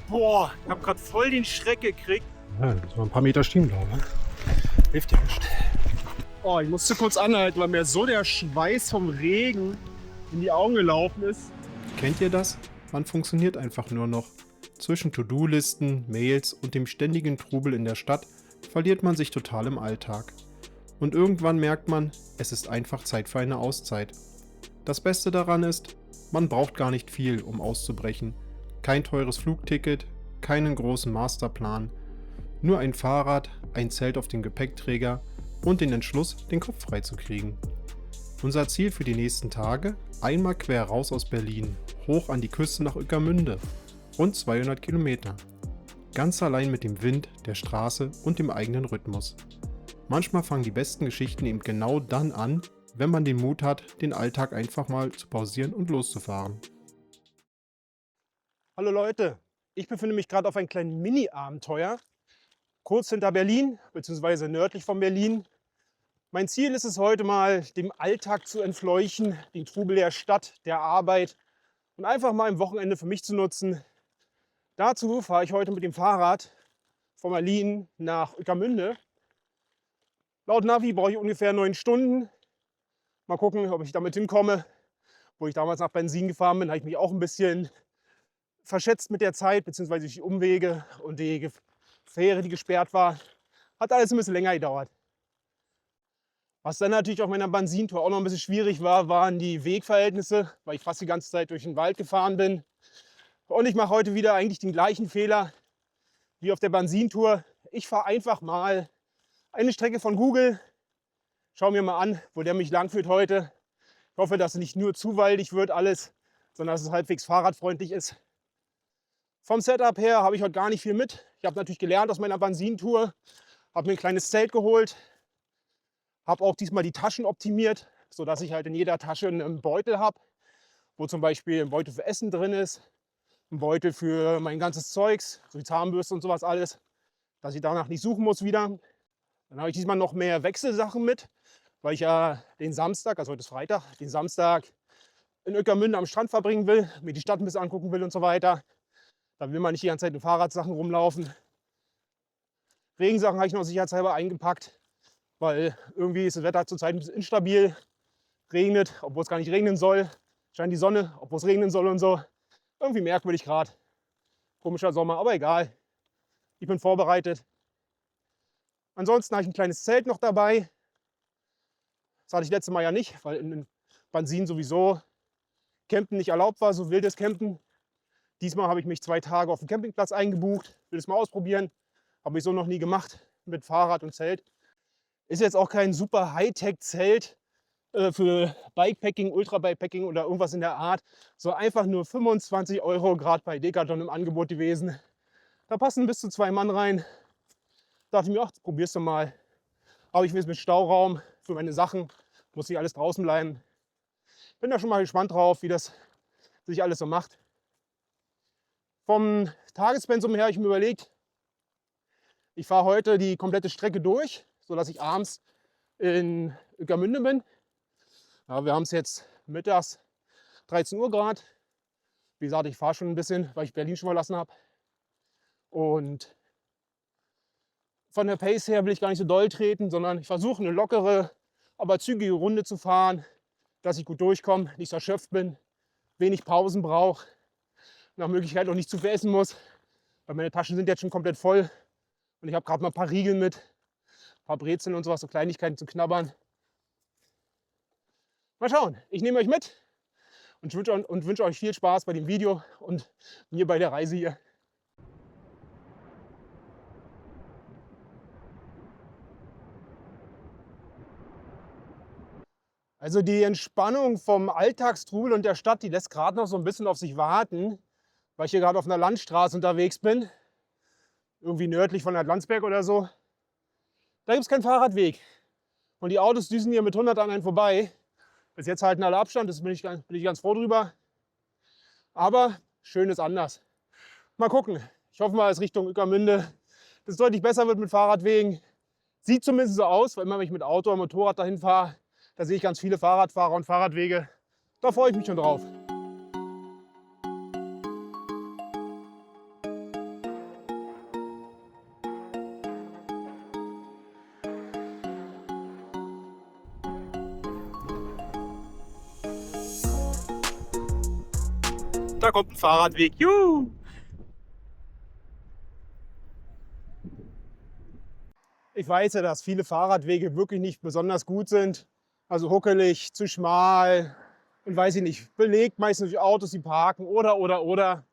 Boah, ich hab grad voll den Schreck gekriegt. Ja, da müssen wir ein paar Meter stehen bleiben. Hilft ja nicht. Oh, ich musste kurz anhalten, weil mir so der Schweiß vom Regen in die Augen gelaufen ist. Kennt ihr das? Man funktioniert einfach nur noch. Zwischen To-Do-Listen, Mails und dem ständigen Trubel in der Stadt verliert man sich total im Alltag. Und irgendwann merkt man, es ist einfach Zeit für eine Auszeit. Das Beste daran ist, man braucht gar nicht viel, um auszubrechen. Kein teures Flugticket, keinen großen Masterplan. Nur ein Fahrrad, ein Zelt auf dem Gepäckträger und den Entschluss, den Kopf frei zu kriegen. Unser Ziel für die nächsten Tage? Einmal quer raus aus Berlin, hoch an die Küste nach Ueckermünde. Rund 200 Kilometer. Ganz allein mit dem Wind, der Straße und dem eigenen Rhythmus. Manchmal fangen die besten Geschichten eben genau dann an, wenn man den Mut hat, den Alltag einfach mal zu pausieren und loszufahren. Hallo Leute, ich befinde mich gerade auf einem kleinen Mini-Abenteuer. Kurz hinter Berlin, beziehungsweise nördlich von Berlin. Mein Ziel ist es heute mal, dem Alltag zu entfleuchen, den Trubel der Stadt, der Arbeit und einfach mal ein Wochenende für mich zu nutzen. Dazu fahre ich heute mit dem Fahrrad von Berlin nach Ueckermünde. Laut Navi brauche ich ungefähr 9 Stunden. Mal gucken, ob ich damit hinkomme. Wo ich damals nach Benzin gefahren bin, habe ich mich auch ein bisschen verschätzt mit der Zeit, beziehungsweise durch die Umwege und die Fähre, die gesperrt war. Hat alles ein bisschen länger gedauert. Was dann natürlich auf meiner Benzintour auch noch ein bisschen schwierig war, waren die Wegverhältnisse, weil ich fast die ganze Zeit durch den Wald gefahren bin. Und ich mache heute wieder eigentlich den gleichen Fehler wie auf der Benzintour. Ich fahre einfach mal eine Strecke von Google, schaue mir mal an, wo der mich langführt heute. Ich hoffe, dass es nicht nur zu waldig wird alles, sondern dass es halbwegs fahrradfreundlich ist. Vom Setup her habe ich heute gar nicht viel mit. Ich habe natürlich gelernt aus meiner Benzintour, habe mir ein kleines Zelt geholt, habe auch diesmal die Taschen optimiert, sodass ich halt in jeder Tasche einen Beutel habe, wo zum Beispiel ein Beutel für Essen drin ist, ein Beutel für mein ganzes Zeugs, so wie Zahnbürste und sowas alles, dass ich danach nicht suchen muss wieder. Dann habe ich diesmal noch mehr Wechselsachen mit, weil ich ja den Samstag, also heute ist Freitag, den Samstag in Ueckermünde am Strand verbringen will, mir die Stadt ein bisschen angucken will und so weiter. Da will man nicht die ganze Zeit in Fahrradsachen rumlaufen. Regensachen habe ich noch sicherheitshalber eingepackt, weil irgendwie ist das Wetter zurzeit ein bisschen instabil. Regnet, obwohl es gar nicht regnen soll. Scheint die Sonne, obwohl es regnen soll und so. Irgendwie merkwürdig gerade. Komischer Sommer, aber egal. Ich bin vorbereitet. Ansonsten habe ich ein kleines Zelt noch dabei. Das hatte ich letztes Mal ja nicht, weil in Bansin sowieso Campen nicht erlaubt war, so wildes Campen. Diesmal habe ich mich 2 Tage auf dem Campingplatz eingebucht. Will es mal ausprobieren. Habe ich so noch nie gemacht mit Fahrrad und Zelt. Ist jetzt auch kein super Hightech-Zelt für Bikepacking, Ultra-Bikepacking oder irgendwas in der Art. So einfach nur 25 € gerade bei Decathlon im Angebot gewesen. Da passen bis zu 2 Mann rein. Dachte ich mir, ach, probierst du mal. Habe ich mit Stauraum für meine Sachen. Muss nicht alles draußen bleiben. Bin da schon mal gespannt drauf, wie das sich alles so macht. Vom Tagespensum her habe ich mir überlegt, ich fahre heute die komplette Strecke durch, sodass ich abends in Ueckermünde bin. Ja, wir haben es jetzt mittags 13 Uhr Grad. Wie gesagt, ich fahre schon ein bisschen, weil ich Berlin schon verlassen habe. Und von der Pace her will ich gar nicht so doll treten, sondern ich versuche eine lockere, aber zügige Runde zu fahren, dass ich gut durchkomme, nicht so erschöpft bin, wenig Pausen brauche, nach Möglichkeit auch nicht zu viel essen muss, weil meine Taschen sind jetzt schon komplett voll und ich habe gerade mal ein paar Riegel mit, ein paar Brezeln und sowas, so Kleinigkeiten zu knabbern. Mal schauen, ich nehme euch mit und wünsche euch viel Spaß bei dem Video und mir bei der Reise hier. Also die Entspannung vom Alltagstrubel und der Stadt, die lässt gerade noch so ein bisschen auf sich warten, weil ich hier gerade auf einer Landstraße unterwegs bin, irgendwie nördlich von Landsberg oder so. Da gibt es keinen Fahrradweg und die Autos düsen hier mit 100 an einen vorbei. Bis jetzt halten alle Abstand, das bin ich ganz froh drüber. Aber schön ist anders. Mal gucken. Ich hoffe mal, dass Richtung Ueckermünde das deutlich besser wird mit Fahrradwegen. Sieht zumindest so aus, weil immer wenn ich mit Auto oder Motorrad dahin fahre, da sehe ich ganz viele Fahrradfahrer und Fahrradwege. Da freue ich mich schon drauf. Da kommt ein Fahrradweg. Juhu! Ich weiß ja, dass viele Fahrradwege wirklich nicht besonders gut sind. Also huckelig, zu schmal und weiß ich nicht, belegt meistens durch Autos, die parken oder.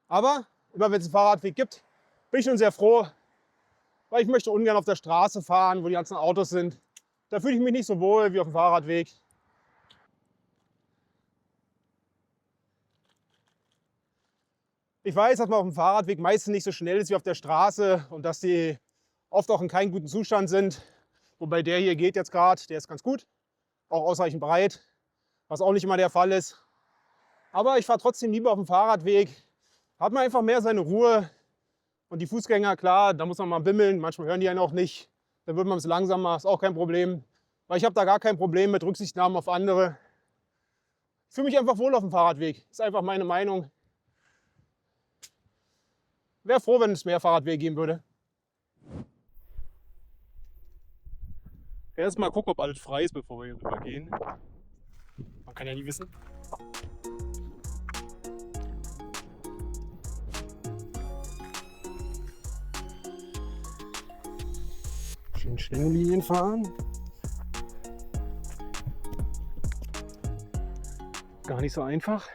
Aber immer wenn es einen Fahrradweg gibt, bin ich schon sehr froh, weil ich möchte ungern auf der Straße fahren, wo die ganzen Autos sind. Da fühle ich mich nicht so wohl wie auf dem Fahrradweg. Ich weiß, dass man auf dem Fahrradweg meistens nicht so schnell ist wie auf der Straße und dass die oft auch in keinem guten Zustand sind. Wobei der hier geht jetzt gerade, der ist ganz gut, auch ausreichend breit, was auch nicht immer der Fall ist. Aber ich fahre trotzdem lieber auf dem Fahrradweg. Hat man einfach mehr seine Ruhe. Und die Fußgänger, klar, da muss man mal bimmeln, manchmal hören die einen auch nicht. Dann wird man ein bisschen langsamer, ist auch kein Problem. Weil ich habe da gar kein Problem mit Rücksichtnahmen auf andere. Ich fühle mich einfach wohl auf dem Fahrradweg. Ist einfach meine Meinung. Wäre froh, wenn es mehr Fahrradwege geben würde. Erstmal gucken, ob alles frei ist, bevor wir hier rüber gehen. Man kann ja nie wissen. Schön Schlingenlinien fahren. Gar nicht so einfach,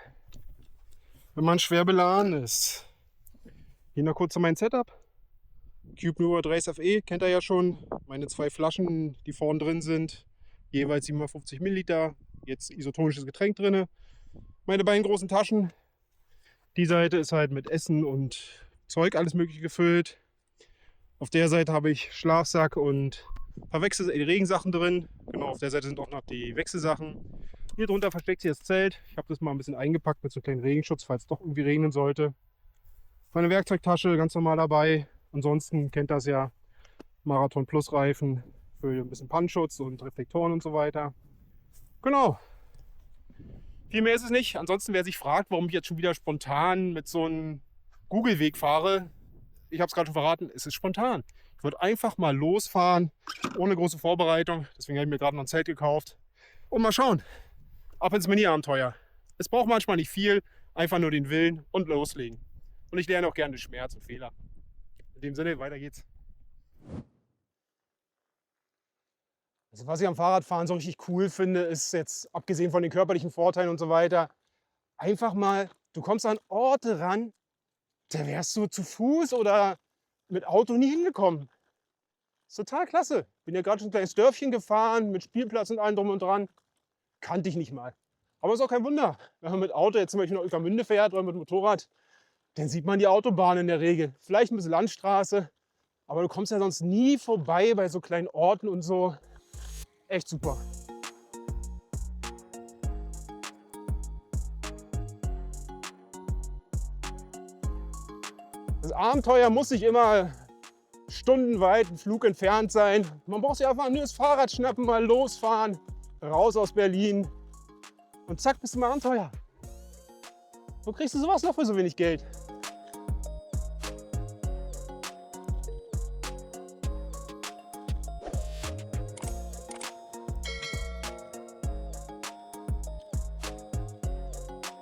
wenn man schwer beladen ist. Hier noch kurz zu meinem Setup. Cube Newer 3 FE kennt ihr ja schon. Meine 2 Flaschen, die vorne drin sind, jeweils 750 Milliliter. Jetzt isotonisches Getränk drin. Meine beiden großen Taschen. Die Seite ist halt mit Essen und Zeug alles mögliche gefüllt. Auf der Seite habe ich Schlafsack und ein paar Regensachen drin. Genau, auf der Seite sind auch noch die Wechselsachen. Hier drunter versteckt sich das Zelt. Ich habe das mal ein bisschen eingepackt mit so einem kleinen Regenschutz, falls es doch irgendwie regnen sollte. Meine Werkzeugtasche ganz normal dabei. Ansonsten kennt das ja, Marathon Plus Reifen für ein bisschen Pannenschutz und Reflektoren und so weiter. Genau. Viel mehr ist es nicht. Ansonsten, wer sich fragt, warum ich jetzt schon wieder spontan mit so einem Google-Weg fahre, ich habe es gerade schon verraten, es ist spontan. Ich würde einfach mal losfahren, ohne große Vorbereitung. Deswegen habe ich mir gerade noch ein Zelt gekauft. Und mal schauen. Ab ins Mini-Abenteuer. Es braucht manchmal nicht viel, einfach nur den Willen und loslegen. Und ich lerne auch gerne Schmerz und Fehler. In dem Sinne, weiter geht's. Also was ich am Fahrradfahren so richtig cool finde, ist jetzt, abgesehen von den körperlichen Vorteilen und so weiter, einfach mal, du kommst an Orte ran, da wärst du zu Fuß oder mit Auto nie hingekommen. Ist total klasse. Bin ja gerade schon ein kleines Dörfchen gefahren, mit Spielplatz und allem drum und dran. Kannte ich nicht mal. Aber ist auch kein Wunder. Wenn man mit Auto jetzt zum Beispiel nach Ueckermünde fährt oder mit Motorrad, dann sieht man die Autobahn in der Regel. Vielleicht ein bisschen Landstraße, aber du kommst ja sonst nie vorbei bei so kleinen Orten und so. Echt super. Das Abenteuer muss nicht immer stundenweit ein Flug entfernt sein. Man braucht sich einfach nur das Fahrrad schnappen, mal losfahren, raus aus Berlin und zack, bist du im Abenteuer. Wo kriegst du sowas noch für so wenig Geld?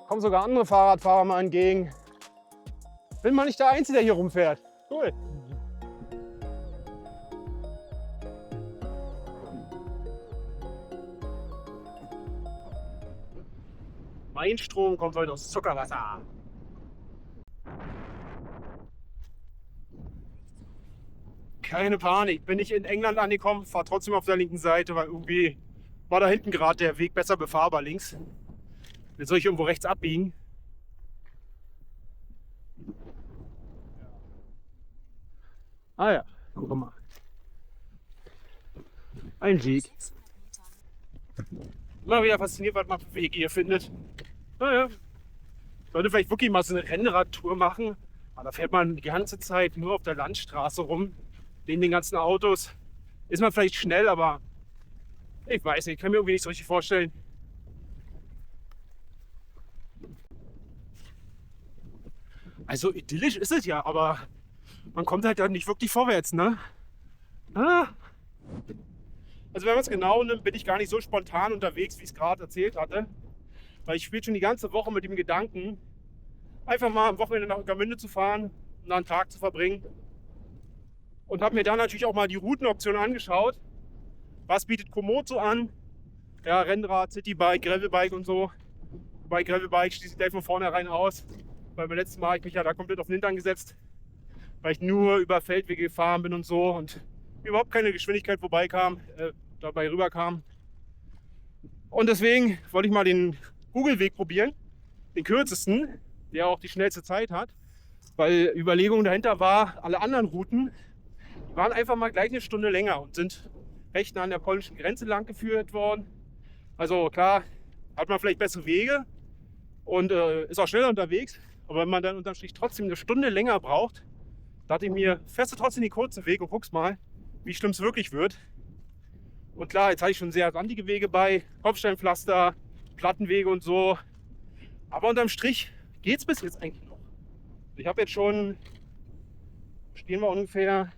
Kommen sogar andere Fahrradfahrer mal entgegen. Bin mal nicht der Einzige, der hier rumfährt. Cool. Mein Strom kommt heute aus Zuckerwasser. Keine Panik, bin ich in England angekommen, fahre trotzdem auf der linken Seite, weil irgendwie war da hinten gerade der Weg besser befahrbar links. Jetzt soll ich irgendwo rechts abbiegen. Ah ja, guck mal. Ein Weg. Immer wieder fasziniert, was man für Wege hier findet. Naja, ich sollte vielleicht wirklich mal so eine Rennradtour machen. Aber da fährt man die ganze Zeit nur auf der Landstraße rum, neben den ganzen Autos. Ist man vielleicht schnell, aber ich weiß nicht, ich kann mir irgendwie nicht so richtig vorstellen. Also idyllisch ist es ja, aber man kommt halt dann nicht wirklich vorwärts, ne? Ah. Also wenn man es genau nimmt, bin ich gar nicht so spontan unterwegs, wie ich es gerade erzählt hatte. Weil ich spiele schon die ganze Woche mit dem Gedanken, einfach mal am Wochenende nach Ueckermünde zu fahren und da einen Tag zu verbringen. Und habe mir dann natürlich auch mal die Routenoption angeschaut. Was bietet Komoot so an? Ja, Rennrad, Citybike, Gravelbike und so. Bei Gravelbike schließe ich gleich von vornherein aus. Weil beim letzten Mal habe ich mich ja da komplett auf den Hintern gesetzt. Weil ich nur über Feldwege gefahren bin und so und überhaupt keine Geschwindigkeit dabei rüberkam. Und deswegen wollte ich mal den Google-Weg probieren. Den kürzesten, der auch die schnellste Zeit hat. Weil Überlegung dahinter war, alle anderen Routen waren einfach mal gleich eine Stunde länger und sind recht nah an der polnischen Grenze lang geführt worden. Also klar, hat man vielleicht bessere Wege und ist auch schneller unterwegs. Aber wenn man dann unterm Strich trotzdem eine Stunde länger braucht, dachte ich mir, fährst du trotzdem den kurzen Weg und guckst mal, wie schlimm es wirklich wird. Und klar, jetzt hatte ich schon sehr sandige Wege bei, Kopfsteinpflaster, Plattenwege und so. Aber unterm Strich geht es bis jetzt eigentlich noch. Ich habe jetzt schon, stehen wir ungefähr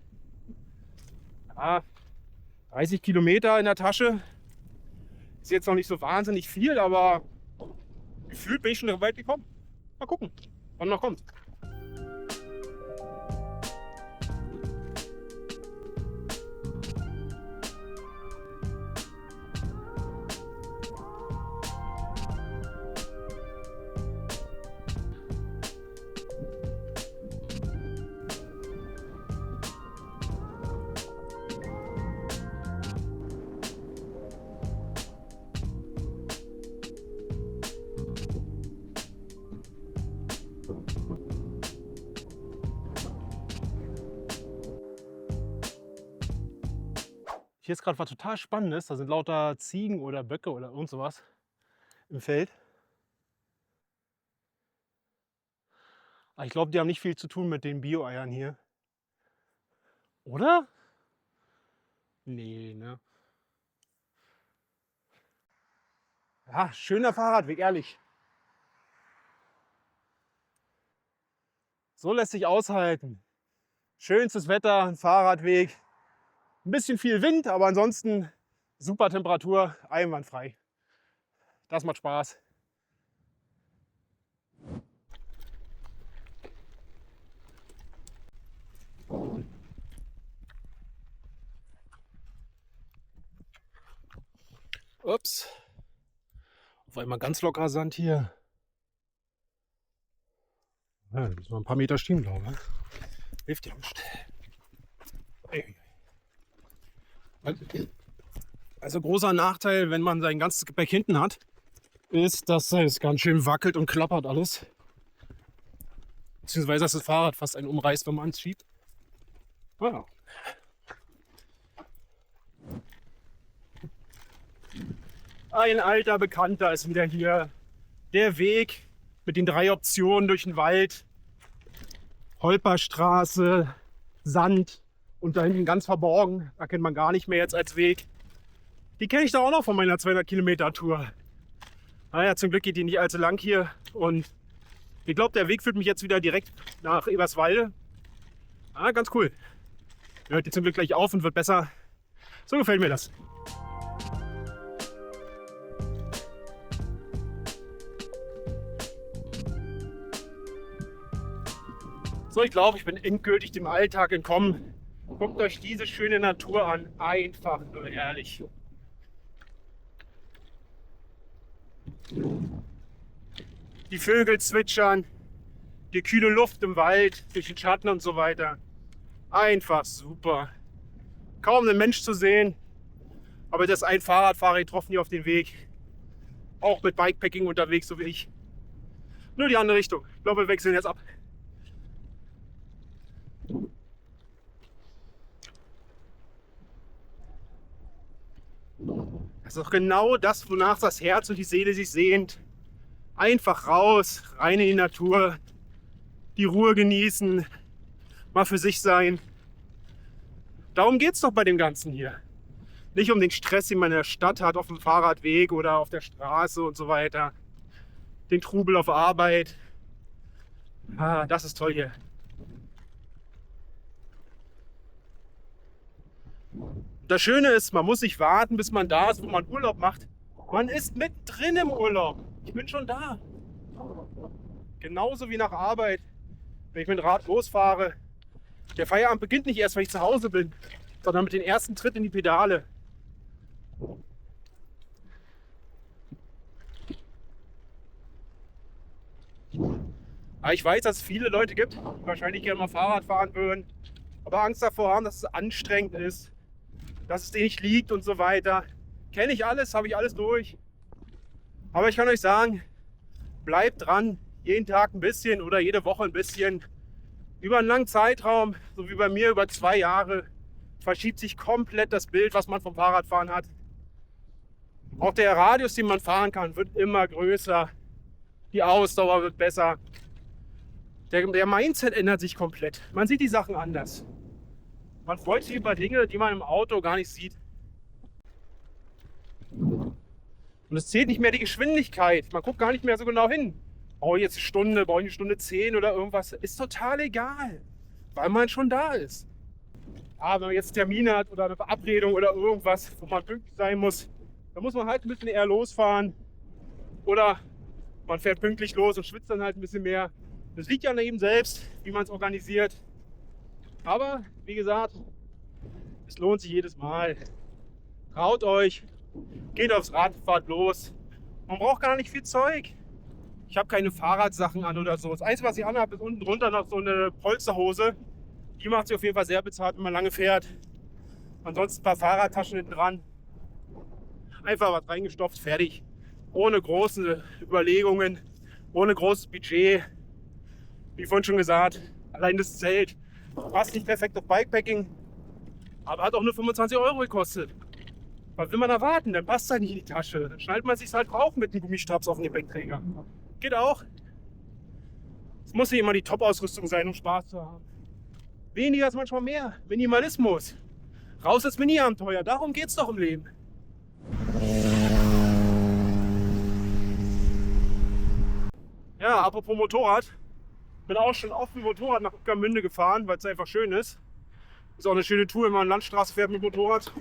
30 Kilometer in der Tasche. Ist jetzt noch nicht so wahnsinnig viel, aber gefühlt bin ich schon weit gekommen. Mal gucken, wann noch kommt. Hier ist gerade was total Spannendes. Da sind lauter Ziegen oder Böcke oder irgend sowas im Feld. Aber ich glaube, die haben nicht viel zu tun mit den Bio-Eiern hier. Oder? Nee, ne? Ja, schöner Fahrradweg, ehrlich. So lässt sich aushalten. Schönstes Wetter, ein Fahrradweg. Ein bisschen viel Wind, aber ansonsten super Temperatur, einwandfrei. Das macht Spaß. Ups. Auf einmal ganz locker Sand hier. Ja, da müssen wir ein paar Meter stehen, glaube ich. Hilft ja nicht. Hey. Also großer Nachteil, wenn man sein ganzes Gepäck hinten hat, ist, dass es ganz schön wackelt und klappert alles. Beziehungsweise, dass das Fahrrad fast einen umreißt, wenn man es schiebt. Ja. Ein alter Bekannter ist wieder hier. Der Weg mit den 3 Optionen durch den Wald. Holperstraße, Sand und da hinten ganz verborgen. Da kennt man gar nicht mehr jetzt als Weg. Die kenne ich da auch noch von meiner 200 Kilometer Tour. Naja, zum Glück geht die nicht allzu lang hier. Und ich glaube, der Weg führt mich jetzt wieder direkt nach Eberswalde. Ganz cool. Hört jetzt zum Glück gleich auf und wird besser. So gefällt mir das. So, ich glaube, ich bin endgültig dem Alltag entkommen. Guckt euch diese schöne Natur an. Einfach nur herrlich. Die Vögel zwitschern, die kühle Luft im Wald, durch den Schatten und so weiter. Einfach super. Kaum einen Mensch zu sehen, aber das ist ein Fahrradfahrer getroffen hier auf den Weg. Auch mit Bikepacking unterwegs, so wie ich. Nur die andere Richtung. Ich glaube, wir wechseln jetzt ab. Das ist doch genau das, wonach das Herz und die Seele sich sehnt. Einfach raus, rein in die Natur, die Ruhe genießen, mal für sich sein. Darum geht es doch bei dem Ganzen hier. Nicht um den Stress, den man in der Stadt hat, auf dem Fahrradweg oder auf der Straße und so weiter. Den Trubel auf Arbeit. Das ist toll hier. Das Schöne ist, man muss nicht warten, bis man da ist, wo man Urlaub macht. Man ist mittendrin im Urlaub. Ich bin schon da. Genauso wie nach Arbeit, wenn ich mit dem Rad losfahre. Der Feierabend beginnt nicht erst, wenn ich zu Hause bin, sondern mit dem ersten Tritt in die Pedale. Aber ich weiß, dass es viele Leute gibt, die wahrscheinlich gerne mal Fahrrad fahren würden, aber Angst davor haben, dass es anstrengend ist, dass es denen nicht liegt und so weiter. Kenne ich alles, habe ich alles durch. Aber ich kann euch sagen, bleibt dran, jeden Tag ein bisschen oder jede Woche ein bisschen. Über einen langen Zeitraum, so wie bei mir über 2 Jahre, verschiebt sich komplett das Bild, was man vom Fahrradfahren hat. Auch der Radius, den man fahren kann, wird immer größer. Die Ausdauer wird besser. Der Mindset ändert sich komplett. Man sieht die Sachen anders. Man freut sich über Dinge, die man im Auto gar nicht sieht. Und es zählt nicht mehr die Geschwindigkeit. Man guckt gar nicht mehr so genau hin. Brauche ich jetzt eine Stunde, brauche ich eine Stunde 10 oder irgendwas. Ist total egal, weil man schon da ist. Ja, wenn man jetzt Termine hat oder eine Verabredung oder irgendwas, wo man pünktlich sein muss, dann muss man halt ein bisschen eher losfahren. Oder man fährt pünktlich los und schwitzt dann halt ein bisschen mehr. Das liegt ja an jedem selbst, wie man es organisiert. Aber wie gesagt, es lohnt sich jedes Mal. Traut euch, geht aufs Rad, fahrt los. Man braucht gar nicht viel Zeug. Ich habe keine Fahrradsachen an oder so. Das Einzige, was ich anhabe, ist unten drunter noch so eine Polsterhose. Die macht sich auf jeden Fall sehr bezahlt, wenn man lange fährt. Ansonsten ein paar Fahrradtaschen hinten dran. Einfach was reingestopft, fertig. Ohne große Überlegungen, ohne großes Budget. Wie vorhin schon gesagt, allein das Zelt passt nicht perfekt auf Bikepacking, aber hat auch nur 25 € gekostet. Was will man erwarten? Dann passt es halt nicht in die Tasche. Dann schnallt man sich halt drauf mit dem Gummistraps auf den Gepäckträger. Geht auch. Es muss nicht immer die Top-Ausrüstung sein, um Spaß zu haben. Weniger ist manchmal mehr. Minimalismus. Raus ins Mini-Abenteuer. Darum geht es doch im Leben. Ja, apropos Motorrad. Bin auch schon oft mit Motorrad nach Ueckermünde gefahren, weil es einfach schön ist. Ist auch eine schöne Tour, wenn man Landstraße fährt mit Motorrad.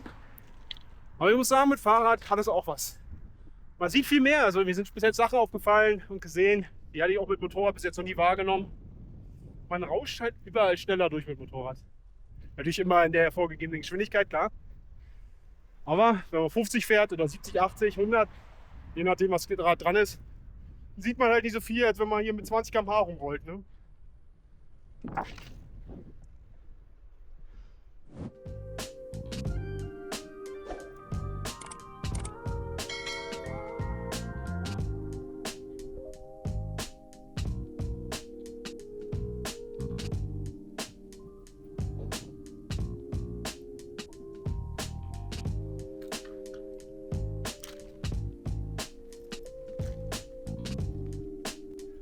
Aber ich muss sagen, mit Fahrrad hat es auch was. Man sieht viel mehr. Also mir sind bis jetzt Sachen aufgefallen und gesehen, die hatte ich auch mit Motorrad bis jetzt noch nie wahrgenommen. Man rauscht halt überall schneller durch mit Motorrad. Natürlich immer in der vorgegebenen Geschwindigkeit, klar. Aber wenn man 50 fährt oder 70, 80, 100, je nachdem was gerade dran ist, sieht man halt nicht so viel, als wenn man hier mit 20 km/h rumrollt. Ne?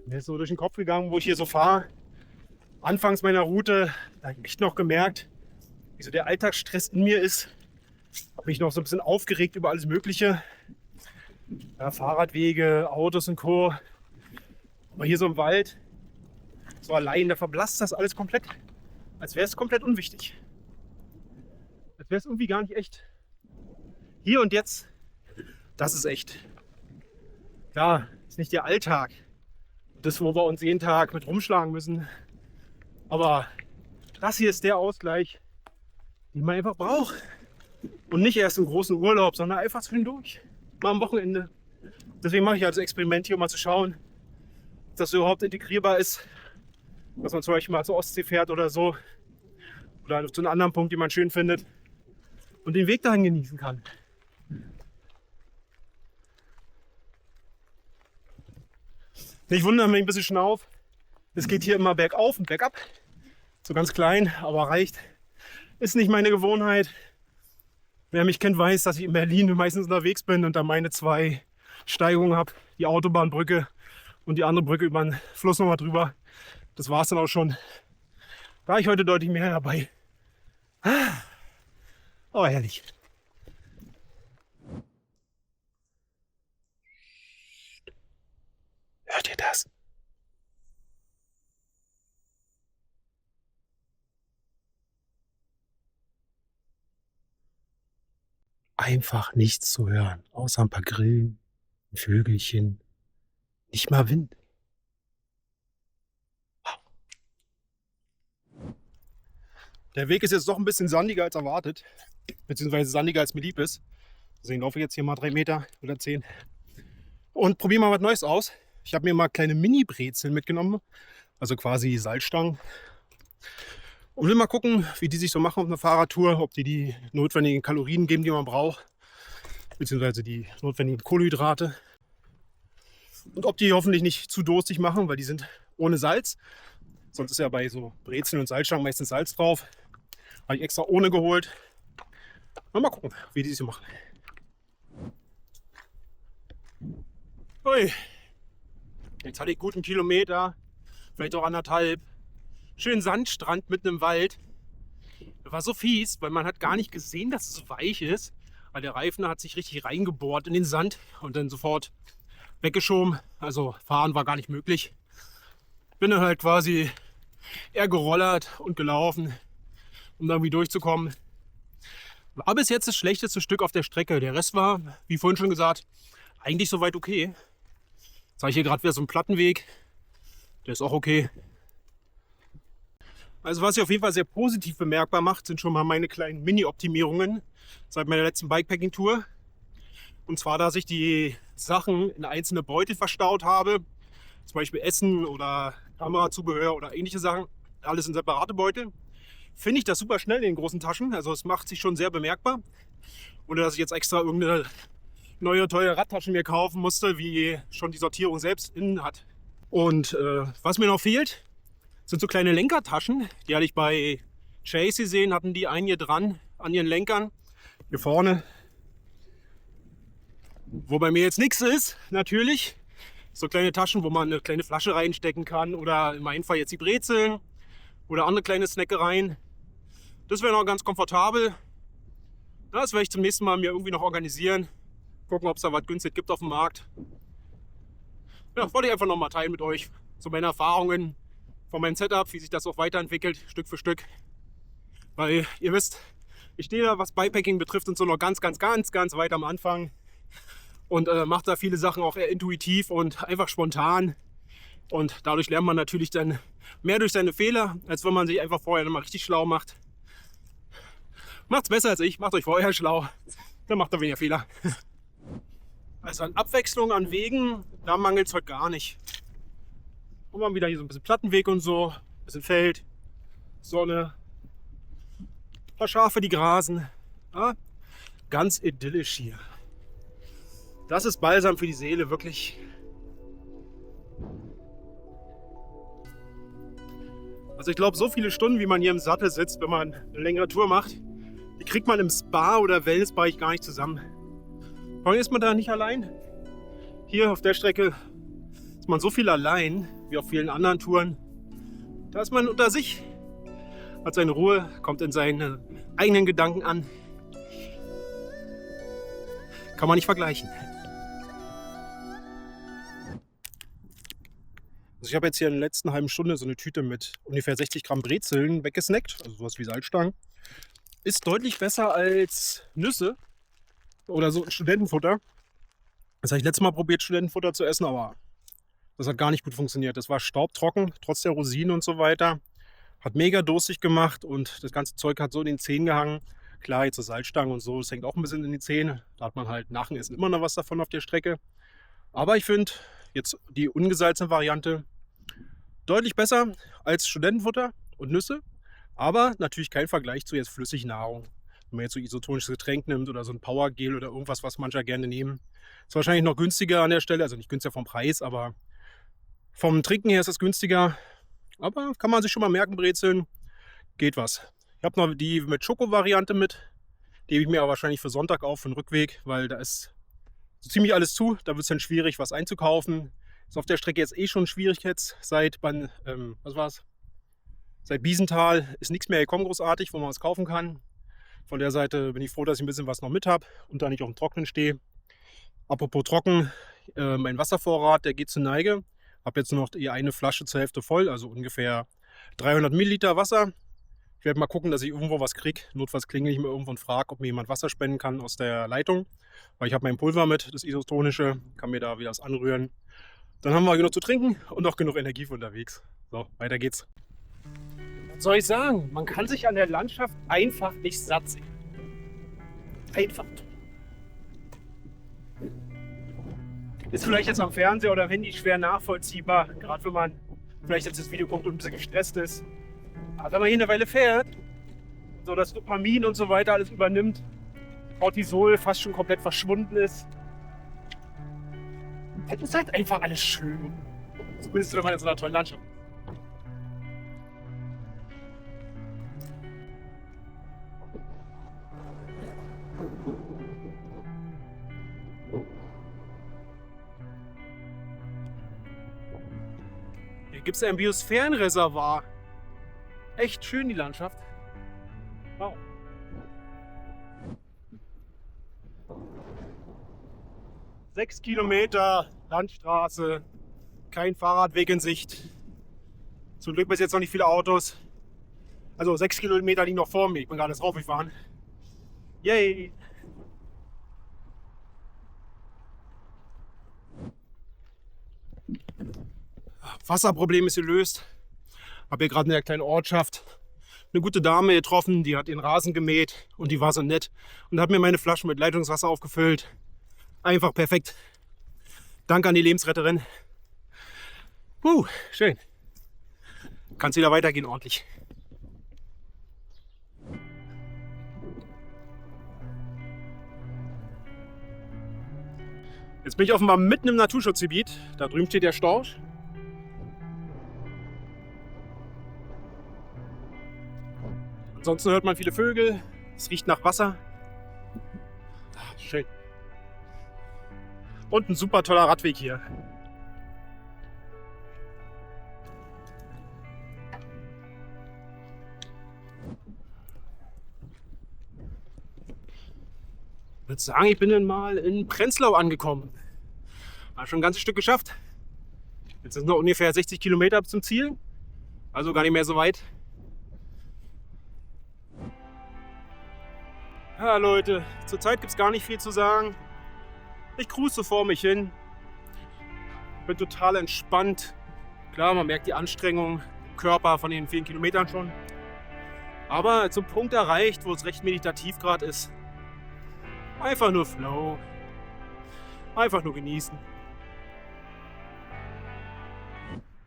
Mir ist so durch den Kopf gegangen, wo ich hier so fahre. Anfangs meiner Route, da habe ich echt noch gemerkt, wie so der Alltagsstress in mir ist. Habe mich noch so ein bisschen aufgeregt über alles Mögliche. Ja, Fahrradwege, Autos und Co. Aber hier so im Wald, so allein, da verblasst das alles komplett. Als wäre es komplett unwichtig. Als wäre es irgendwie gar nicht echt. Hier und jetzt, das ist echt. Klar, ist nicht der Alltag. Das, wo wir uns jeden Tag mit rumschlagen müssen. Aber das hier ist der Ausgleich, den man einfach braucht. Und nicht erst im großen Urlaub, sondern einfach zwischendurch. Mal am Wochenende. Deswegen mache ich also Experiment hier, um mal zu schauen, ob das überhaupt integrierbar ist. Dass man zum Beispiel mal zur Ostsee fährt oder so. Oder zu einem anderen Punkt, den man schön findet. Und den Weg dahin genießen kann. Nicht wundern, wenn ich ein bisschen schnauf. Es geht hier immer bergauf und bergab. So ganz klein, aber reicht. Ist nicht meine Gewohnheit. Wer mich kennt, weiß, dass ich in Berlin meistens unterwegs bin und da meine 2 Steigungen habe. Die Autobahnbrücke und die andere Brücke über den Fluss nochmal drüber. Das war es dann auch schon. Da war ich heute deutlich mehr dabei. Aber herrlich. Hört ihr das? Einfach nichts zu hören, außer ein paar Grillen, ein Vögelchen, nicht mal Wind. Der Weg ist jetzt doch ein bisschen sandiger als erwartet, beziehungsweise sandiger als mir lieb ist. Deswegen laufe ich jetzt hier mal 3 Meter oder 10 und probiere mal was Neues aus. Ich habe mir mal kleine Mini-Brezeln mitgenommen, also quasi Salzstangen. Und will mal gucken, wie die sich so machen auf einer Fahrradtour, ob die notwendigen Kalorien geben, die man braucht, beziehungsweise die notwendigen Kohlenhydrate. Und ob die hoffentlich nicht zu durstig machen, weil die sind ohne Salz. Sonst ist ja bei so Brezeln und Salzstangen meistens Salz drauf. Habe ich extra ohne geholt. Mal gucken, wie die sich so machen. Ui. Jetzt hatte ich gut einen Kilometer, vielleicht auch 1,5. Schön Sandstrand mitten im Wald. Das war so fies, weil man hat gar nicht gesehen, dass es so weich ist. Weil der Reifen hat sich richtig reingebohrt in den Sand und dann sofort weggeschoben. Also fahren war gar nicht möglich. Bin dann halt quasi eher gerollert und gelaufen, um da irgendwie durchzukommen. War bis jetzt das schlechteste Stück auf der Strecke. Der Rest war, wie vorhin schon gesagt, eigentlich soweit okay. Jetzt habe ich hier gerade wieder so einen Plattenweg. Der ist auch okay. Also was sich auf jeden Fall sehr positiv bemerkbar macht, sind schon mal meine kleinen Mini-Optimierungen seit meiner letzten Bikepacking-Tour. Und zwar, dass ich die Sachen in einzelne Beutel verstaut habe. Zum Beispiel Essen oder Kamerazubehör oder ähnliche Sachen. Alles in separate Beutel. Finde ich das super schnell in den großen Taschen. Also es macht sich schon sehr bemerkbar. Ohne dass ich jetzt extra irgendeine neue teure Radtasche mir kaufen musste, wie schon die Sortierung selbst innen hat. Und was mir noch fehlt, sind so kleine Lenkertaschen. Die hatte ich bei Chase gesehen, hatten die einen hier dran an ihren Lenkern. Hier vorne. Wo bei mir jetzt nichts ist, natürlich. So kleine Taschen, wo man eine kleine Flasche reinstecken kann. Oder in meinem Fall jetzt die Brezeln. Oder andere kleine Snackereien. Das wäre noch ganz komfortabel. Das werde ich zum nächsten Mal mir irgendwie noch organisieren. Gucken, ob es da was günstig gibt auf dem Markt. Ja, wollte ich einfach noch mal teilen mit euch. So meine Erfahrungen von meinem Setup, wie sich das auch weiterentwickelt, Stück für Stück. Weil ihr wisst, ich stehe da, was Bikepacking betrifft, und so noch ganz weit am Anfang. Und macht da viele Sachen auch eher intuitiv und einfach spontan. Und dadurch lernt man natürlich dann mehr durch seine Fehler, als wenn man sich einfach vorher nochmal richtig schlau macht. Macht's besser als ich, macht euch vorher schlau, dann macht ihr weniger Fehler. Also an Abwechslung an Wegen, da mangelt es heute gar nicht. Und mal wieder hier so ein bisschen Plattenweg und so, ein bisschen Feld, Sonne, ein paar Schafe, die grasen. Ja, ganz idyllisch hier. Das ist Balsam für die Seele, wirklich. Also ich glaube, so viele Stunden, wie man hier im Sattel sitzt, wenn man eine längere Tour macht, die kriegt man im Spa- oder Wellnessbereich gar nicht zusammen. Vor allem ist man da nicht allein. Hier auf der Strecke ist man so viel allein, wie auf vielen anderen Touren. Da ist man unter sich, hat seine Ruhe, kommt in seine eigenen Gedanken an. Kann man nicht vergleichen. Also ich habe jetzt hier in der letzten halben Stunde so eine Tüte mit ungefähr 60 Gramm Brezeln weggesnackt, also sowas wie Salzstangen. Ist deutlich besser als Nüsse oder so Studentenfutter. Das habe ich letztes Mal probiert, Studentenfutter zu essen, aber das hat gar nicht gut funktioniert. Das war staubtrocken, trotz der Rosinen und so weiter. Hat mega durstig gemacht und das ganze Zeug hat so in den Zähnen gehangen. Klar, jetzt so Salzstangen und so, das hängt auch ein bisschen in die Zähne. Da hat man halt nach dem Essen immer noch was davon auf der Strecke. Aber ich finde jetzt die ungesalzene Variante deutlich besser als Studentenfutter und Nüsse. Aber natürlich kein Vergleich zu jetzt Flüssignahrung. Wenn man jetzt so isotonisches Getränk nimmt oder so ein Powergel oder irgendwas, was mancher gerne nehmen. Ist wahrscheinlich noch günstiger an der Stelle. Also nicht günstiger vom Preis, aber vom Trinken her ist es günstiger. Aber kann man sich schon mal merken, Brezeln, geht was. Ich habe noch die mit Schoko-Variante mit. Die hebe ich mir aber wahrscheinlich für Sonntag auf, für den Rückweg, weil da ist so ziemlich alles zu. Da wird es dann schwierig, was einzukaufen. Ist auf der Strecke jetzt eh schon schwierig jetzt. Seit Biesenthal ist nichts mehr gekommen großartig, wo man was kaufen kann. Von der Seite bin ich froh, dass ich ein bisschen was noch mit habe und da nicht auf dem Trocknen stehe. Apropos trocken, mein Wasservorrat, der geht zur Neige. Habe jetzt noch die eine Flasche zur Hälfte voll, also ungefähr 300 Milliliter Wasser. Ich werde mal gucken, dass ich irgendwo was kriege. Notfalls klingel ich mir irgendwo und frage, ob mir jemand Wasser spenden kann aus der Leitung. Weil ich habe mein Pulver mit, das isotonische, kann mir da wieder was anrühren. Dann haben wir genug zu trinken und auch genug Energie für unterwegs. So, weiter geht's. Was soll ich sagen? Man kann sich an der Landschaft einfach nicht satt sehen. Einfach. Ist vielleicht jetzt am Fernseher oder Handy schwer nachvollziehbar, gerade wenn man vielleicht jetzt das Video guckt und ein bisschen gestresst ist. Aber wenn man hier eine Weile fährt, so das Dopamin und so weiter alles übernimmt, Cortisol fast schon komplett verschwunden ist, dann ist halt einfach alles schön. Zumindest wenn man in so einer tollen Landschaft. Hier gibt es ein Biosphärenreservoir. Echt schön die Landschaft. Wow. Sechs Kilometer Landstraße, kein Fahrradweg in Sicht. Zum Glück bis jetzt noch nicht viele Autos. Also 6 Kilometer liegen noch vor mir. Ich bin gerade drauf gefahren. Yay! Wasserproblem ist gelöst. Habe hier gerade in der kleinen Ortschaft eine gute Dame getroffen, die hat ihren Rasen gemäht und die war so nett und hat mir meine Flaschen mit Leitungswasser aufgefüllt. Einfach perfekt. Danke an die Lebensretterin. Schön. Kann es wieder weitergehen ordentlich. Jetzt bin ich offenbar mitten im Naturschutzgebiet. Da drüben steht der Storch. Ansonsten hört man viele Vögel. Es riecht nach Wasser. Schön. Und ein super toller Radweg hier. Ich würde sagen, ich bin dann mal in Prenzlau angekommen. Habe schon ein ganzes Stück geschafft. Jetzt sind noch ungefähr 60 Kilometer bis zum Ziel. Also gar nicht mehr so weit. Ja Leute, zurzeit gibt es gar nicht viel zu sagen. Ich cruise so vor mich hin. Bin total entspannt. Klar, man merkt die Anstrengung im Körper von den vielen Kilometern schon. Aber zum Punkt erreicht, wo es recht meditativ gerade ist. Einfach nur Flow. Einfach nur genießen.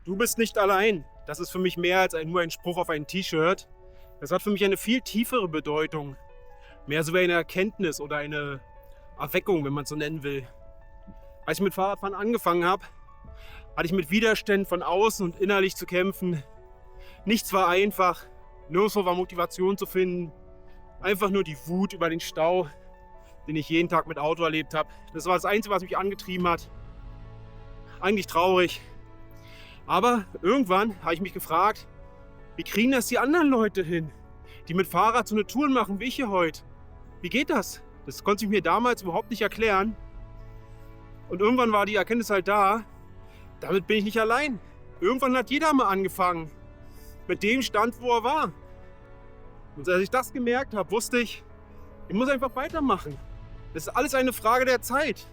Du bist nicht allein. Das ist für mich mehr als nur ein Spruch auf ein T-Shirt. Das hat für mich eine viel tiefere Bedeutung. Mehr so wie eine Erkenntnis oder eine Erweckung, wenn man es so nennen will. Als ich mit Fahrradfahren angefangen habe, hatte ich mit Widerständen von außen und innerlich zu kämpfen. Nichts war einfach, nirgendwo war Motivation zu finden. Einfach nur die Wut über den Stau, den ich jeden Tag mit Auto erlebt habe. Das war das Einzige, was mich angetrieben hat. Eigentlich traurig. Aber irgendwann habe ich mich gefragt, wie kriegen das die anderen Leute hin, die mit Fahrrad so eine Tour machen wie ich hier heute? Wie geht das? Das konnte ich mir damals überhaupt nicht erklären. Und irgendwann war die Erkenntnis halt da, damit bin ich nicht allein. Irgendwann hat jeder mal angefangen, mit dem Stand, wo er war. Und als ich das gemerkt habe, wusste ich muss einfach weitermachen. Das ist alles eine Frage der Zeit.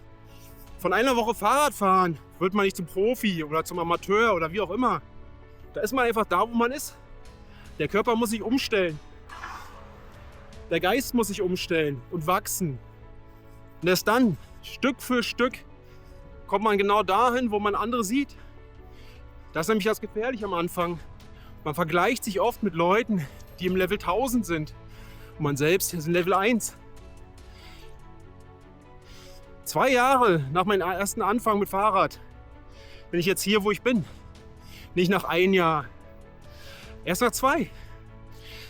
Von einer Woche Fahrradfahren wird man nicht zum Profi oder zum Amateur oder wie auch immer. Da ist man einfach da, wo man ist. Der Körper muss sich umstellen. Der Geist muss sich umstellen und wachsen. Und erst dann, Stück für Stück, kommt man genau dahin, wo man andere sieht. Das ist nämlich das Gefährliche am Anfang. Man vergleicht sich oft mit Leuten, die im Level 1000 sind. Und man selbst ist in Level 1. 2 Jahre nach meinem ersten Anfang mit Fahrrad bin ich jetzt hier, wo ich bin. Nicht nach 1 Jahr. Erst nach 2.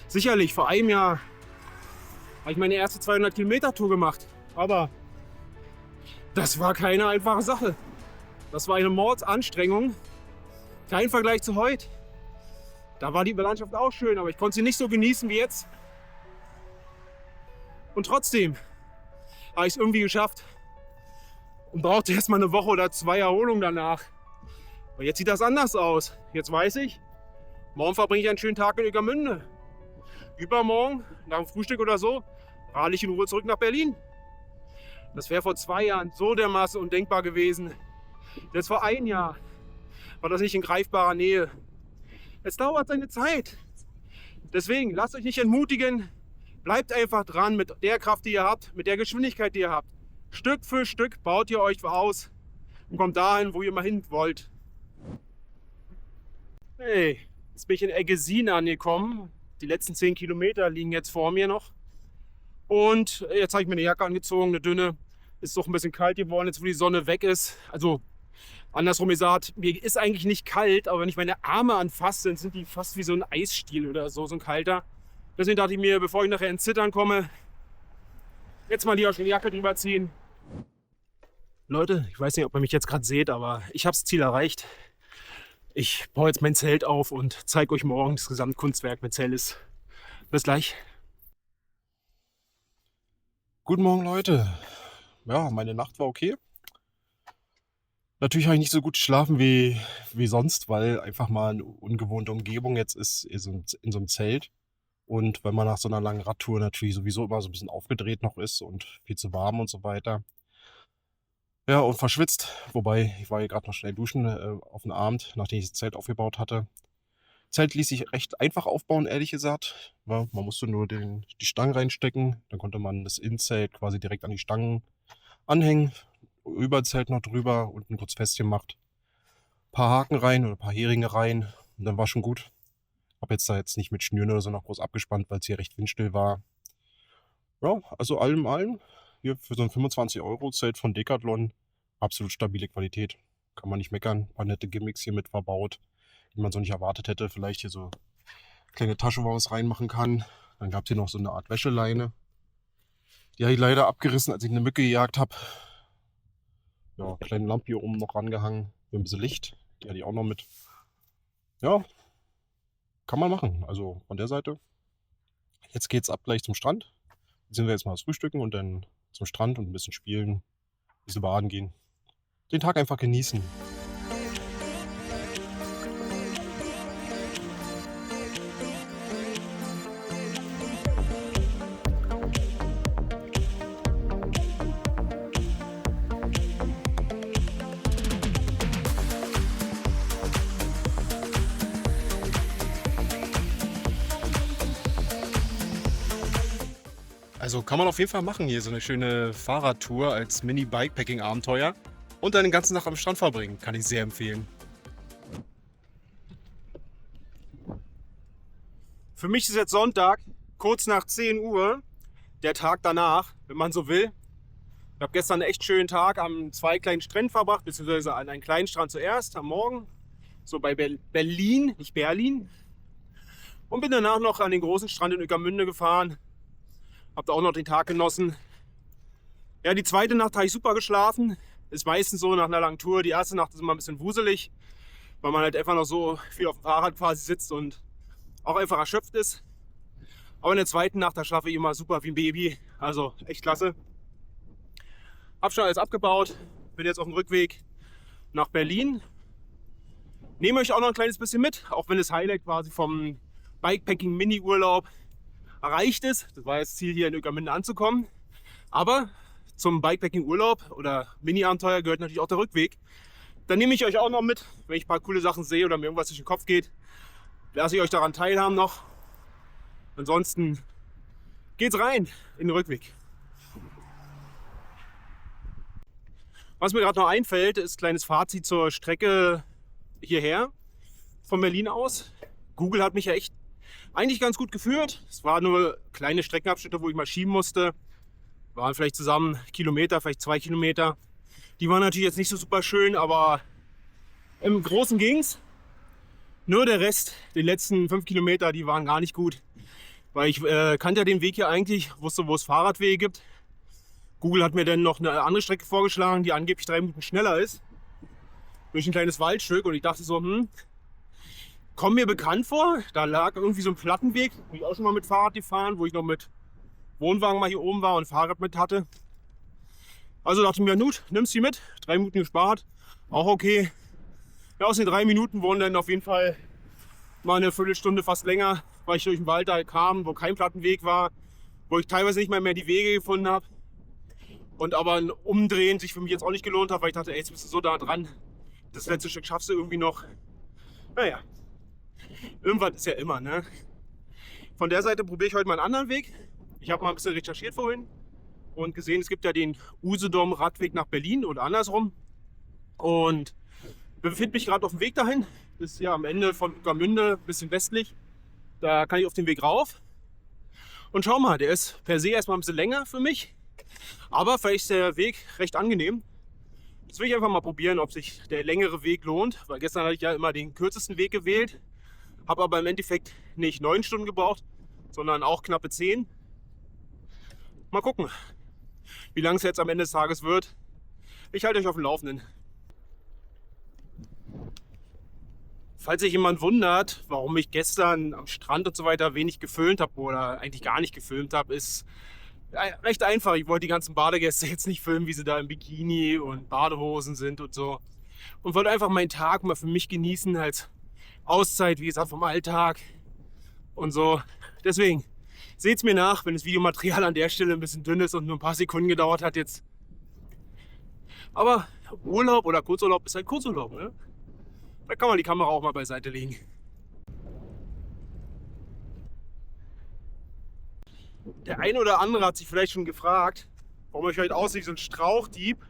Sicherlich, vor 1 Jahr habe ich meine erste 200 Kilometer Tour gemacht. Aber das war keine einfache Sache. Das war eine Mordsanstrengung. Kein Vergleich zu heute. Da war die Landschaft auch schön, aber ich konnte sie nicht so genießen wie jetzt. Und trotzdem habe ich es irgendwie geschafft und brauchte erst mal eine Woche oder 2 Erholung danach. Aber jetzt sieht das anders aus. Jetzt weiß ich, morgen verbringe ich einen schönen Tag in Ueckermünde. Übermorgen, nach dem Frühstück oder so, radel ich in Ruhe zurück nach Berlin. Das wäre vor 2 Jahren so dermaßen undenkbar gewesen. Jetzt vor 1 Jahr war das nicht in greifbarer Nähe. Es dauert seine Zeit. Deswegen lasst euch nicht entmutigen. Bleibt einfach dran mit der Kraft, die ihr habt, mit der Geschwindigkeit, die ihr habt. Stück für Stück baut ihr euch aus und kommt dahin, wo ihr mal hin wollt. Hey, jetzt bin ich in Eggesin angekommen. Die letzten 10 Kilometer liegen jetzt vor mir noch. Und jetzt habe ich mir eine Jacke angezogen, eine dünne. Ist doch ein bisschen kalt geworden, jetzt wo die Sonne weg ist. Also andersrum gesagt, mir ist eigentlich nicht kalt, aber wenn ich meine Arme anfasse, dann sind die fast wie so ein Eisstiel oder so, so ein kalter. Deswegen dachte ich mir, bevor ich nachher ins Zittern komme, jetzt mal die Jacke drüber ziehen. Leute, ich weiß nicht, ob ihr mich jetzt gerade seht, aber ich habe das Ziel erreicht. Ich baue jetzt mein Zelt auf und zeige euch morgen das Gesamtkunstwerk mit Zellis. Bis gleich. Guten Morgen, Leute. Ja, meine Nacht war okay. Natürlich habe ich nicht so gut geschlafen wie sonst, weil einfach mal eine ungewohnte Umgebung jetzt ist in so einem Zelt. Und weil man nach so einer langen Radtour natürlich sowieso immer so ein bisschen aufgedreht noch ist und viel zu warm und so weiter. Ja, und verschwitzt. Wobei, ich war hier gerade noch schnell duschen auf den Abend, nachdem ich das Zelt aufgebaut hatte. Zelt ließ sich recht einfach aufbauen, ehrlich gesagt. Ja, man musste nur die Stangen reinstecken. Dann konnte man das Innenzelt quasi direkt an die Stangen anhängen. Über das Zelt noch drüber, unten kurz festgemacht. Ein paar Haken rein oder ein paar Heringe rein. Und dann war schon gut. Habe jetzt nicht mit Schnüren oder so noch groß abgespannt, weil es hier recht windstill war. Ja, also allem hier für so ein 25-Euro-Zelt von Decathlon absolut stabile Qualität. Kann man nicht meckern. Ein paar nette Gimmicks hier mit verbaut, die man so nicht erwartet hätte. Vielleicht hier so eine kleine Tasche, wo man was reinmachen kann. Dann gab es hier noch so eine Art Wäscheleine. Die habe ich leider abgerissen, als ich eine Mücke gejagt habe. Ja, kleine Lampe hier oben noch rangehangen. Mit ein bisschen Licht. Die hatte ich auch noch mit. Ja, kann man machen. Also von der Seite. Jetzt geht's ab gleich zum Strand. Jetzt sind wir jetzt mal das Frühstücken und dann zum Strand und ein bisschen spielen, ein bisschen baden gehen. Den Tag einfach genießen. Also kann man auf jeden Fall machen hier, so eine schöne Fahrradtour als Mini-Bikepacking-Abenteuer und dann den ganzen Tag am Strand verbringen. Kann ich sehr empfehlen. Für mich ist jetzt Sonntag, kurz nach 10 Uhr, der Tag danach, wenn man so will. Ich habe gestern einen echt schönen Tag an 2 kleinen Stränden verbracht, beziehungsweise an einem kleinen Strand zuerst am Morgen, so bei Berlin, nicht Berlin. Und bin danach noch an den großen Strand in Ueckermünde gefahren. Hab da auch noch den Tag genossen. Ja, die zweite Nacht habe ich super geschlafen. Ist meistens so nach einer langen Tour. Die erste Nacht ist immer ein bisschen wuselig, weil man halt einfach noch so viel auf dem Fahrrad quasi sitzt und auch einfach erschöpft ist. Aber in der zweiten Nacht, da schlafe ich immer super wie ein Baby. Also echt klasse. Hab schon alles abgebaut. Bin jetzt auf dem Rückweg nach Berlin. Nehme euch auch noch ein kleines bisschen mit, auch wenn das Highlight quasi vom Bikepacking-Mini-Urlaub erreicht ist. Das war jetzt Ziel, hier in Ueckermünde anzukommen. Aber zum Bikepacking-Urlaub oder Mini-Abenteuer gehört natürlich auch der Rückweg. Dann nehme ich euch auch noch mit, wenn ich ein paar coole Sachen sehe oder mir irgendwas durch den Kopf geht. Lasse ich euch daran teilhaben noch. Ansonsten geht's rein in den Rückweg. Was mir gerade noch einfällt, ist ein kleines Fazit zur Strecke hierher von Berlin aus. Google hat mich ja echt eigentlich ganz gut geführt. Es waren nur kleine Streckenabschnitte, wo ich mal schieben musste. Waren vielleicht zusammen Kilometer, vielleicht 2 Kilometer. Die waren natürlich jetzt nicht so super schön, aber im Großen ging's. Nur der Rest, die letzten 5 Kilometer, die waren gar nicht gut. Weil ich kannte ja den Weg hier eigentlich, wusste, wo es Fahrradwege gibt. Google hat mir dann noch eine andere Strecke vorgeschlagen, die angeblich 3 Minuten schneller ist. Durch ein kleines Waldstück und ich dachte so, kommt mir bekannt vor. Da lag irgendwie so ein Plattenweg, wo ich auch schon mal mit Fahrrad gefahren, wo ich noch mit Wohnwagen mal hier oben war und Fahrrad mit hatte. Also dachte ich mir, gut, nimmst sie mit. 3 Minuten gespart, auch okay. Ja, aus den 3 Minuten wurden dann auf jeden Fall mal eine Viertelstunde, fast länger, weil ich durch den Wald da kam, wo kein Plattenweg war, wo ich teilweise nicht mal mehr die Wege gefunden habe. Und aber ein Umdrehen sich für mich jetzt auch nicht gelohnt hat, weil ich dachte, ey, jetzt bist du so da dran. Das letzte Stück schaffst du irgendwie noch. Naja, irgendwann ist ja immer, ne? Von der Seite probiere ich heute mal einen anderen Weg. Ich habe mal ein bisschen recherchiert vorhin und gesehen, es gibt ja den Usedom-Radweg nach Berlin oder andersrum. Und befinde mich gerade auf dem Weg dahin. Das ist ja am Ende von Ueckermünde, ein bisschen westlich. Da kann ich auf den Weg rauf. Und schau mal, der ist per se erstmal ein bisschen länger für mich. Aber vielleicht ist der Weg recht angenehm. Jetzt will ich einfach mal probieren, ob sich der längere Weg lohnt. Weil gestern hatte ich ja immer den kürzesten Weg gewählt. Habe aber im Endeffekt nicht 9 Stunden gebraucht, sondern auch knappe 10. Mal gucken, wie lang es jetzt am Ende des Tages wird. Ich halte euch auf dem Laufenden. Falls sich jemand wundert, warum ich gestern am Strand und so weiter wenig gefilmt habe oder eigentlich gar nicht gefilmt habe, ist recht einfach. Ich wollte die ganzen Badegäste jetzt nicht filmen, wie sie da im Bikini und Badehosen sind und so. Und wollte einfach meinen Tag mal für mich genießen als Auszeit, wie gesagt, vom Alltag und so. Deswegen, seht es mir nach, wenn das Videomaterial an der Stelle ein bisschen dünn ist und nur ein paar Sekunden gedauert hat jetzt. Aber Urlaub oder Kurzurlaub ist halt Kurzurlaub, ne? Da kann man die Kamera auch mal beiseite legen. Der eine oder andere hat sich vielleicht schon gefragt, warum ich heute aussehe wie so ein Strauchdieb.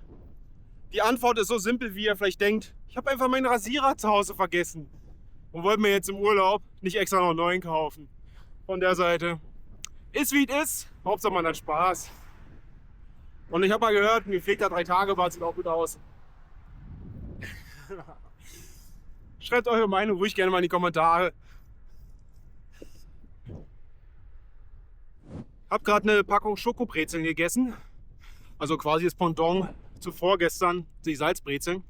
Die Antwort ist so simpel, wie ihr vielleicht denkt. Ich habe einfach meinen Rasierer zu Hause vergessen und wollte mir jetzt im Urlaub nicht extra noch einen neuen kaufen. Von der Seite. Ist wie es ist. Hauptsache man hat Spaß. Und ich habe mal gehört, mir fehlt da 3 Tage, Bart sieht auch gut aus. Schreibt eure Meinung ruhig gerne mal in die Kommentare. Hab gerade eine Packung Schokobrezeln gegessen. Also quasi das Pendant zu vorgestern, die Salzbrezeln.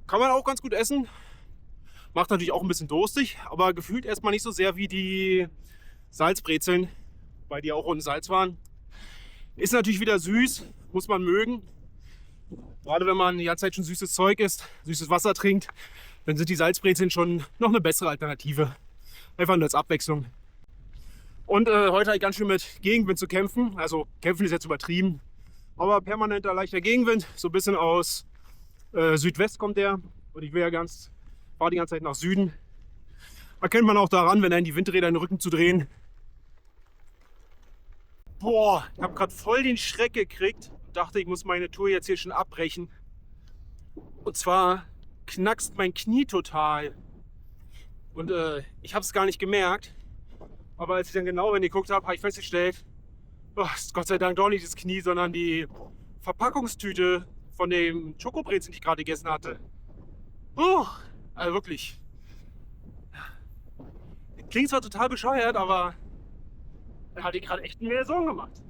Kann man auch ganz gut essen. Macht natürlich auch ein bisschen durstig, aber gefühlt erstmal nicht so sehr wie die Salzbrezeln, weil die auch ohne Salz waren. Ist natürlich wieder süß, muss man mögen. Gerade wenn man die ganze Zeit schon süßes Zeug isst, süßes Wasser trinkt, dann sind die Salzbrezeln schon noch eine bessere Alternative. Einfach nur als Abwechslung. Und heute habe ich ganz schön mit Gegenwind zu kämpfen. Also kämpfen ist jetzt übertrieben. Aber permanenter leichter Gegenwind. So ein bisschen aus Südwest kommt der. Und ich fahre die ganze Zeit nach Süden. Erkennt man auch daran, wenn einen die Windräder in den Rücken zu drehen. Boah, ich habe gerade voll den Schreck gekriegt. Dachte, ich muss meine Tour jetzt hier schon abbrechen. Und zwar knackst mein Knie total. Und ich habe es gar nicht gemerkt. Aber als ich dann genau hingeguckt habe, habe ich festgestellt, oh, ist Gott sei Dank doch nicht das Knie, sondern die Verpackungstüte von dem Schokobrezeln, die ich gerade gegessen hatte. Also wirklich. Klingt zwar total bescheuert, aber er hat gerade echt mehr Sorgen gemacht.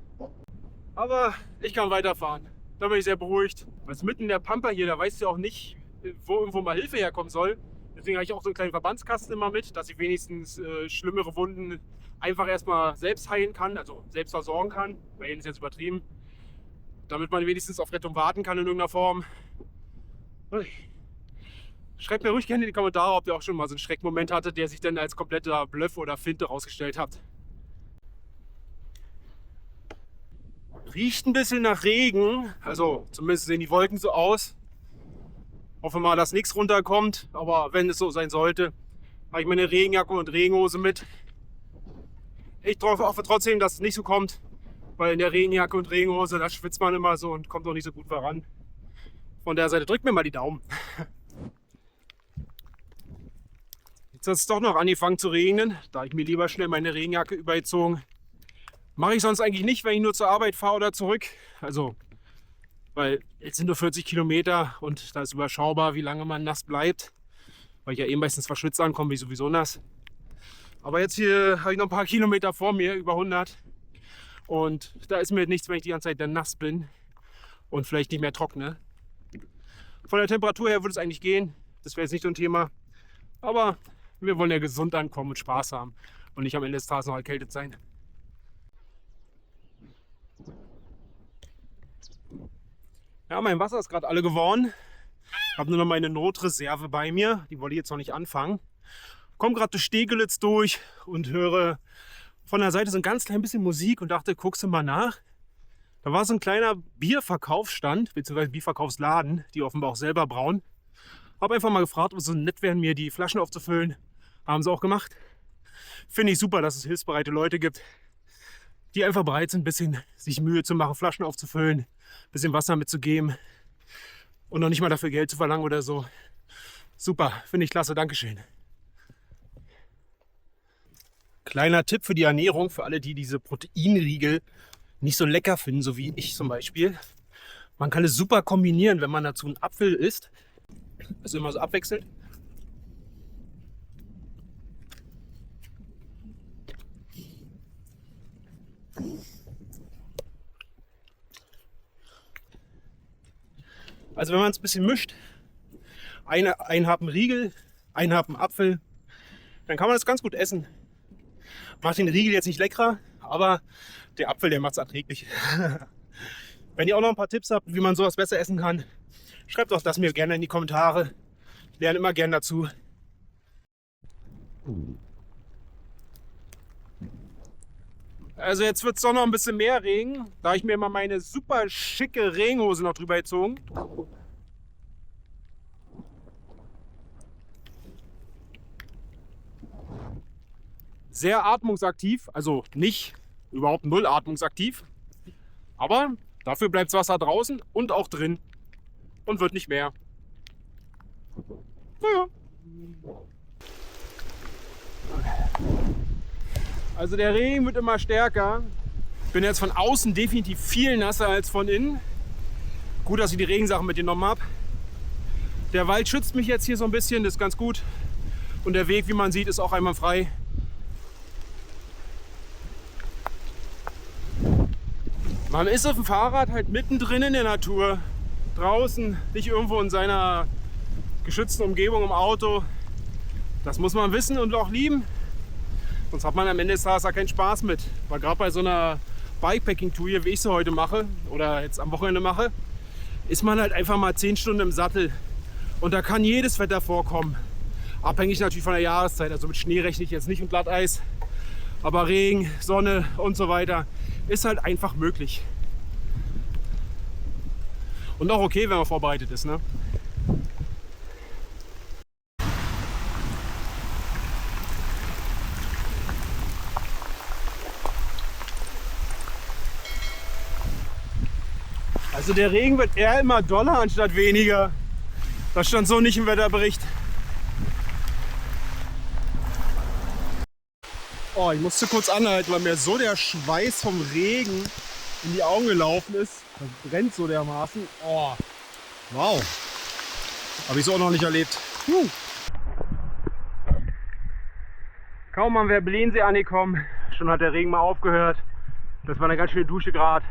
Aber ich kann weiterfahren. Da bin ich sehr beruhigt. Weil es mitten in der Pampa hier, da weißt du auch nicht, wo irgendwo mal Hilfe herkommen soll. Deswegen habe ich auch so einen kleinen Verbandskasten immer mit, dass ich wenigstens schlimmere Wunden einfach erstmal selbst heilen kann, also selbst versorgen kann. Bei ihnen ist jetzt übertrieben. Damit man wenigstens auf Rettung warten kann in irgendeiner Form. Schreibt mir ruhig gerne in die Kommentare, ob ihr auch schon mal so einen Schreckmoment hattet, der sich dann als kompletter Bluff oder Finte rausgestellt hat. Riecht ein bisschen nach Regen, also zumindest sehen die Wolken so aus. Hoffe mal, dass nichts runterkommt, aber wenn es so sein sollte, habe ich meine Regenjacke und Regenhose mit. Ich hoffe trotzdem, dass es nicht so kommt, weil in der Regenjacke und Regenhose, da schwitzt man immer so und kommt auch nicht so gut voran. Von der Seite drückt mir mal die Daumen. Jetzt hat es doch noch angefangen zu regnen, da ich mir lieber schnell meine Regenjacke übergezogen. Mache ich sonst eigentlich nicht, wenn ich nur zur Arbeit fahre oder zurück. Also, weil jetzt sind nur 40 Kilometer und da ist überschaubar, wie lange man nass bleibt. Weil ich ja eh meistens verschwitzt ankomme, wie sowieso nass. Aber jetzt hier habe ich noch ein paar Kilometer vor mir, über 100. Und da ist mir nichts, wenn ich die ganze Zeit dann nass bin und vielleicht nicht mehr trockne. Von der Temperatur her würde es eigentlich gehen. Das wäre jetzt nicht so ein Thema. Aber wir wollen ja gesund ankommen und Spaß haben und nicht am Ende des Tages noch erkältet sein. Ja, mein Wasser ist gerade alle geworden. Ich habe nur noch meine Notreserve bei mir. Die wollte ich jetzt noch nicht anfangen. Komme gerade durch Steglitz durch und höre von der Seite so ein ganz klein bisschen Musik und dachte, guckst du mal nach. Da war so ein kleiner Bierverkaufsstand, beziehungsweise Bierverkaufsladen, die offenbar auch selber brauen. Habe einfach mal gefragt, ob es so nett wäre, mir die Flaschen aufzufüllen. Haben sie auch gemacht. finde ich super, dass es hilfsbereite Leute gibt, die einfach bereit sind, ein bisschen sich Mühe zu machen, Flaschen aufzufüllen, ein bisschen Wasser mitzugeben und noch nicht mal dafür Geld zu verlangen oder so. Super, finde ich klasse, Dankeschön. Kleiner Tipp für die Ernährung, für alle, die diese Proteinriegel nicht so lecker finden, so wie ich zum Beispiel. Man kann es super kombinieren, wenn man dazu einen Apfel isst. Also immer so abwechselnd. Also wenn man es ein bisschen mischt, ein Happen Riegel, ein Happen Apfel, dann kann man das ganz gut essen. Macht den Riegel jetzt nicht leckerer, aber der Apfel, der macht es erträglich. Wenn ihr auch noch ein paar Tipps habt, wie man sowas besser essen kann, schreibt auch das mir gerne in die Kommentare. Ich lerne immer gerne dazu. Also jetzt wird es doch noch ein bisschen mehr Regen. Da habe ich mir mal meine super schicke Regenhose noch drüber gezogen. Sehr atmungsaktiv, also nicht überhaupt null atmungsaktiv. Aber dafür bleibt das Wasser draußen und auch drin und wird nicht mehr. Naja. Also der Regen wird immer stärker. Ich bin jetzt von außen definitiv viel nasser als von innen. Gut, dass ich die Regensachen mitgenommen habe. Der Wald schützt mich jetzt hier so ein bisschen, das ist ganz gut. Und der Weg, wie man sieht, ist auch einwandfrei. Man ist auf dem Fahrrad halt mittendrin in der Natur. Draußen, nicht irgendwo in seiner geschützten Umgebung im Auto. Das muss man wissen und auch lieben. Sonst hat man am Ende des Tages da keinen Spaß mit. Weil gerade bei so einer Bikepacking-Tour hier, wie ich sie heute mache oder jetzt am Wochenende mache, ist man halt einfach mal 10 Stunden im Sattel. Und da kann jedes Wetter vorkommen. Abhängig natürlich von der Jahreszeit. Also mit Schnee rechne ich jetzt nicht und Glatteis. Aber Regen, Sonne und so weiter ist halt einfach möglich. Und auch okay, wenn man vorbereitet ist, ne? Also der Regen wird eher immer doller anstatt weniger. Das stand so nicht im Wetterbericht. Oh, ich musste kurz anhalten, weil mir so der Schweiß vom Regen in die Augen gelaufen ist. Das brennt so dermaßen. Oh, wow. Habe ich so auch noch nicht erlebt. Kaum am Werblensee angekommen, schon hat der Regen mal aufgehört. Das war eine ganz schöne Dusche gerade.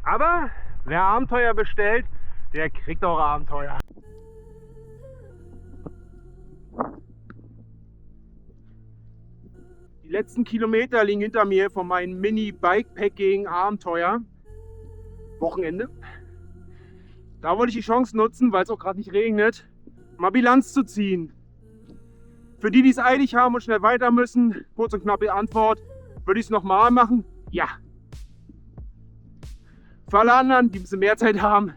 Aber wer Abenteuer bestellt, der kriegt auch Abenteuer. Die letzten Kilometer liegen hinter mir von meinem Mini-Bikepacking-Abenteuer. Wochenende. Da wollte ich die Chance nutzen, weil es auch gerade nicht regnet, mal Bilanz zu ziehen. Für die, die es eilig haben und schnell weiter müssen, kurz und knappe Antwort, würde ich es nochmal machen? Ja. Für alle anderen, die ein bisschen mehr Zeit haben,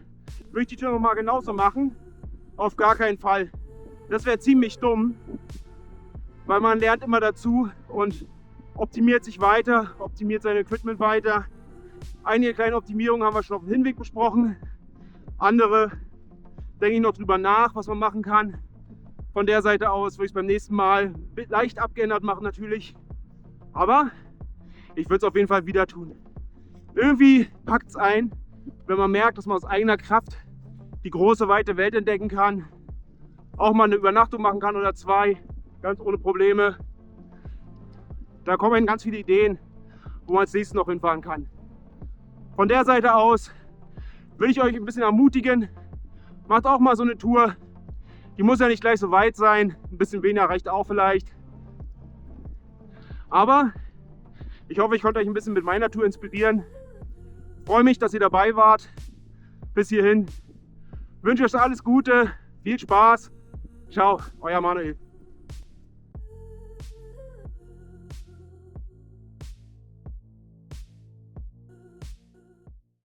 würde ich die Tour nochmal genauso machen. Auf gar keinen Fall. Das wäre ziemlich dumm, weil man lernt immer dazu und optimiert sich weiter, optimiert sein Equipment weiter. Einige kleine Optimierungen haben wir schon auf dem Hinweg besprochen. Andere denke ich noch drüber nach, was man machen kann. Von der Seite aus würde ich es beim nächsten Mal leicht abgeändert machen natürlich. Aber ich würde es auf jeden Fall wieder tun. Irgendwie packt es ein, wenn man merkt, dass man aus eigener Kraft die große, weite Welt entdecken kann. Auch mal eine Übernachtung machen kann oder 2, ganz ohne Probleme. Da kommen einem ganz viele Ideen, wo man als nächstes noch hinfahren kann. Von der Seite aus will ich euch ein bisschen ermutigen. Macht auch mal so eine Tour. Die muss ja nicht gleich so weit sein. Ein bisschen weniger reicht auch vielleicht. Aber ich hoffe, ich konnte euch ein bisschen mit meiner Tour inspirieren. Freue mich, dass ihr dabei wart. Bis hierhin. Wünsche euch alles Gute. Viel Spaß. Ciao, euer Manuel.